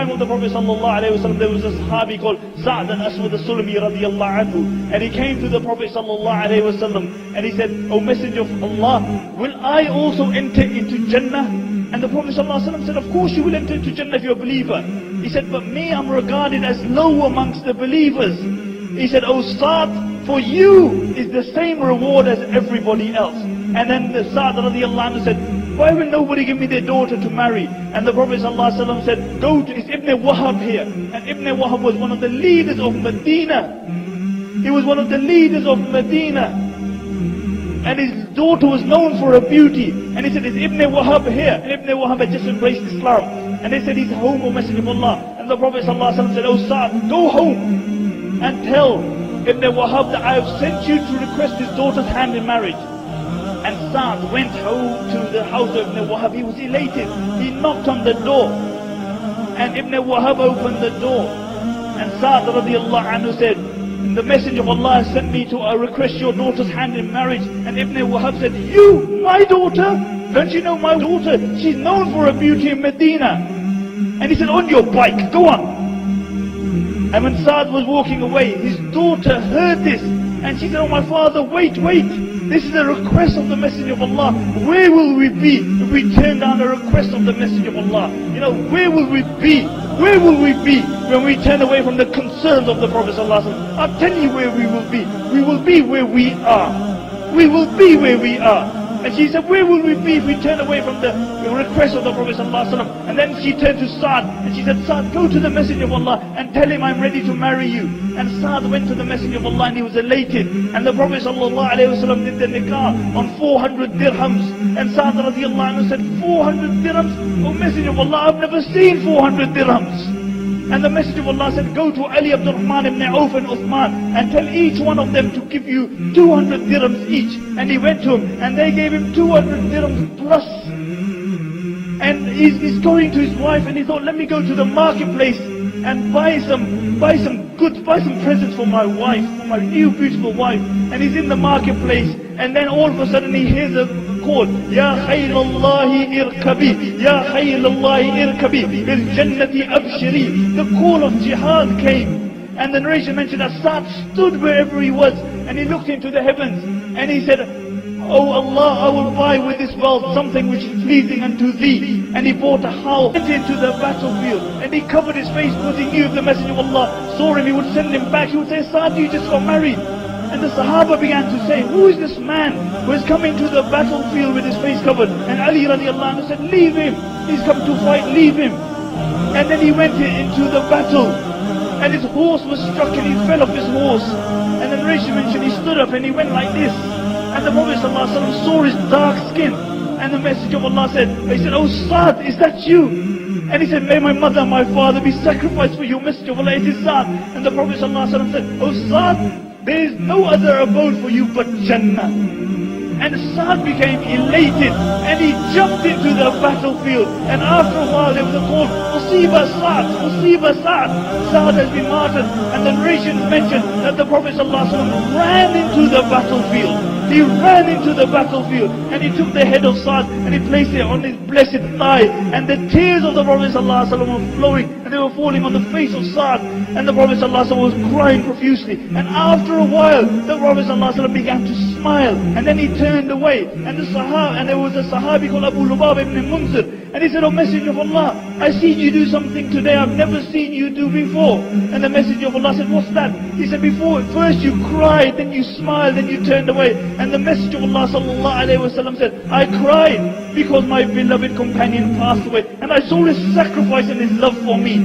time of the Prophet sallallahu alaihi wasallam, there was a Sahabi called Aswad As Sulumi radiyallahu anhu, and he came to the Prophet sallallahu alaihi wasallam, and he said, "O Messenger of Allah, will I also enter into Jannah?" And the Prophet sallallahu alaihi wasallam said, "Of course you will enter into Jannah if you're a believer." He said, "But me, I'm regarded as low amongst the believers." He said, "O Sa'd, for you is the same reward as everybody else." And then the Sa'd radiyallahu anhu said, "Why will nobody give me their daughter to marry?" And the Prophet ﷺ said, "Go to, is Ibn Wahab here?" And Ibn Wahab was one of the leaders of Medina. He was one of the leaders of Medina. And his daughter was known for her beauty. And he said, "Is Ibn Wahab here?" And Ibn Wahab had just embraced Islam. And they said, "He's home, O Messenger of Allah." And the Prophet ﷺ said, "O Sa'd, go home and tell Ibn Wahab that I have sent you to request his daughter's hand in marriage." And Sa'd went home to the house of Ibn Wahab. He was elated. He knocked on the door. And Ibn Wahab opened the door. And Sa'd radiyallahu anhu said, "The Messenger of Allah has sent me to request your daughter's hand in marriage." And Ibn Wahab said, "You, my daughter? Don't you know my daughter? She's known for her beauty in Medina." And he said, "On your bike, go on." And when Sa'd was walking away, his daughter heard this. And she said, "Oh my father, wait, wait. This is a request of the Messenger of Allah. Where will we be if we turn down a request of the Messenger of Allah? You know, where will we be? Where will we be when we turn away from the concerns of the Prophet sallallahu alaihi wasallam? I'll tell you where we will be. We will be where we are. We will be where we are." And she said, "Where will we be if we turn away from the request of the Prophet sallallahu alaihi wasallam?" And then she turned to Sa'd and she said, "Sa'd, go to the Messenger of Allah and tell him I'm ready to marry you." And Sa'd went to the Messenger of Allah and he was elated. And the Prophet sallallahu alaihi wasallam did the nikah on 400 dirhams. And Sa'd radiyallahu anhu said, "400 dirhams? Oh Messenger of Allah, I've never seen 400 dirhams." And the Messenger of Allah said, "Go to Ali Abdul Rahman ibn Auf and Uthman and tell each one of them to give you 200 dirhams each." And he went to him and they gave him 200 dirhams plus. And he's going to his wife and he thought, "Let me go to the marketplace and buy some presents for my wife, for my new beautiful wife." And he's in the marketplace and then all of a sudden he hears a call, "Ya khaylallahi irkabi, Ya khaylallahi irkabi, bil jannati abshiri." The call of jihad came. And the narration mentioned that Sa'd stood wherever he was and he looked into the heavens and he said, "Oh Allah, I will buy with this wealth something which is pleasing unto thee." And he bought a house, went into the battlefield and he covered his face because he knew if the Messenger of Allah saw him, he would send him back. He would say, "Sa'd, you just got married." And the Sahaba began to say, "Who is this man who is coming to the battlefield with his face covered?" And Ali radiallahu anhu said, "Leave him. He's come to fight, leave him." And then he went into the battle and his horse was struck and he fell off his horse. And the narration mentioned he stood up and he went like this. And the Prophet ﷺ saw his dark skin. And the Messenger of Allah said, "Oh Sa'd, is that you?" And he said, "May my mother and my father be sacrificed for you, Messenger of Allah, it is Sa'd." And the Prophet ﷺ said, "Oh Sa'd, there is no other abode for you but Jannah." And Sa'd became elated and he jumped into the battlefield. And after a while there was a call, "Usiba Sa'd, Usiba Sa'd." Sa'd has been martyred. And the narrations mentioned that the Prophet ﷺ ran into the battlefield. He ran into the battlefield and he took the head of Sa'd and he placed it on his blessed thigh. And the tears of the Prophet ﷺ were flowing and they were falling on the face of Sa'd. And the Prophet ﷺ was crying profusely. And after a while, the Prophet ﷺ began to smile. And then he turned away. And there was a Sahabi called Abu Lubab ibn Munzir. And he said, "Oh Messenger of Allah, I seen you do something today I've never seen you do before." And the Messenger of Allah said, "What's that?" He said, "First you cried, then you smiled, then you turned away." And the Messenger of Allah sallallahu alaihi wasallam said, "I cried because my beloved companion passed away. And I saw his sacrifice and his love for me.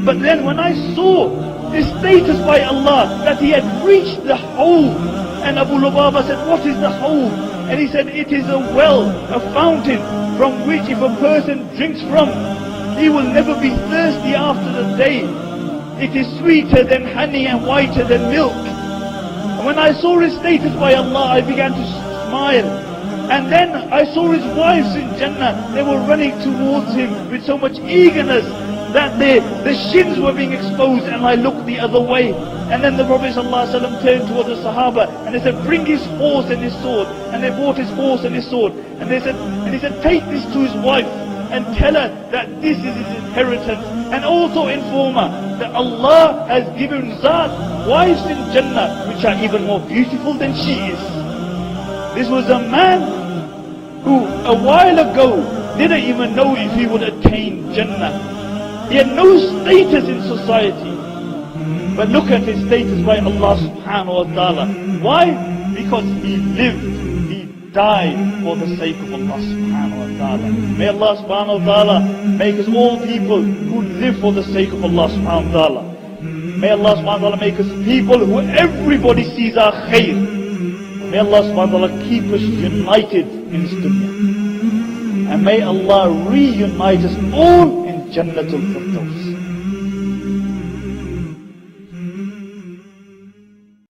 But then when I saw his status by Allah, that he had reached the hole." And Abu Lubaba said, "What is the hole?" And he said, "It is a well, a fountain, from which if a person drinks from, he will never be thirsty after the day. It is sweeter than honey and whiter than milk." And when I saw his status by Allah, I began to smile. And then I saw his wives in Jannah. They were running towards him with so much eagerness that the shins were being exposed, and I looked the other way. And then the Prophet ﷺ turned towards the Sahaba and they said, "Bring his horse and his sword." And they brought his horse and his sword. And he said, "Take this to his wife and tell her that this is his inheritance, and also inform her that Allah has given Zat wives in Jannah which are even more beautiful than she is. This was a man who a while ago didn't even know if he would attain Jannah. He had no status in society. But look at his status by Allah subhanahu wa ta'ala. Why? Because he lived, he died for the sake of Allah subhanahu wa ta'ala. May Allah subhanahu wa ta'ala make us all people who live for the sake of Allah subhanahu wa ta'ala. May Allah subhanahu wa ta'ala make us people who everybody sees our khair. May Allah subhanahu wa ta'ala keep us united in this dunya. And may Allah reunite us all in Jannatul Firdaus.